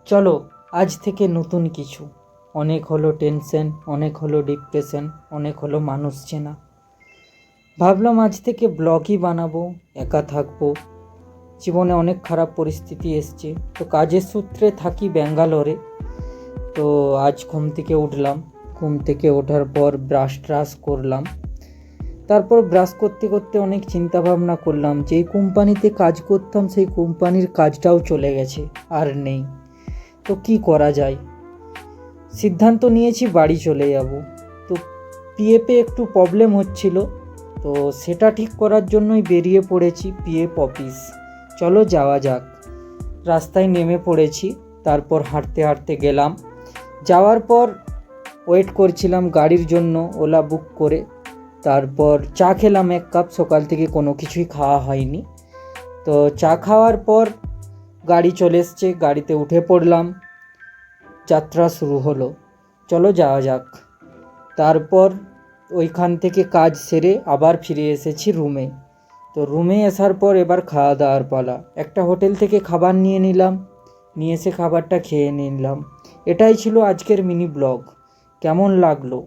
চলো আজ থেকে নতুন কিছু। অনেক হলো টেনশন, অনেক হলো ডিপ্রেশন, অনেক হলো মানুষ চেনা। ভাবলাম আজ থেকে ব্লগই বানাবো, একা থাকবো। জীবনে অনেক খারাপ পরিস্থিতি এসছে, তো কাজের সূত্রে থাকি ব্যাঙ্গালোরে। তো আজ ঘুম থেকে উঠলাম, ঘুম থেকে ওঠার পর ব্রাশ ট্রাশ করলাম। তারপর ব্রাশ করতে করতে অনেক চিন্তা ভাবনা করলাম, যেই কোম্পানিতে কাজ করতাম সেই কোম্পানির কাজটাও চলে গেছে, আর নেই। তো কি করা যায়? সিদ্ধান্ত নিয়েছি বাড়ি চলে যাব। তো পিএফে একটু প্রবলেম হচ্ছিল, তো সেটা ঠিক করার জন্যই বেরিয়ে পড়েছি পিএফ অফিস। চলো যাওয়া যাক। রাস্তায় নেমে পড়েছি, তারপর হাঁটতে হাঁটতে গেলাম। যাওয়ার পর ওয়েট করছিলাম গাড়ির জন্য, ওলা বুক করে। তারপর চা খেলাম 1 কাপ, সকাল থেকে কোনো কিছুই খাওয়া হয়নি। তো চা খাওয়ার পর গাড়ি চলে এসছে, গাড়িতে উঠে পড়লাম। যাত্রা শুরু হলো, চলো যাওয়া যাক। তারপর ওইখান থেকে কাজ সেরে আবার ফিরে এসেছি রুমে। তো রুমে আসার পর এবার খাওয়া দাওয়ার পালা। একটা হোটেল থেকে খাবার নিয়ে নিলাম, নিয়ে এসে খাবারটা খেয়ে নিলাম। এটাই ছিল আজকের মিনি ব্লগ। কেমন লাগলো?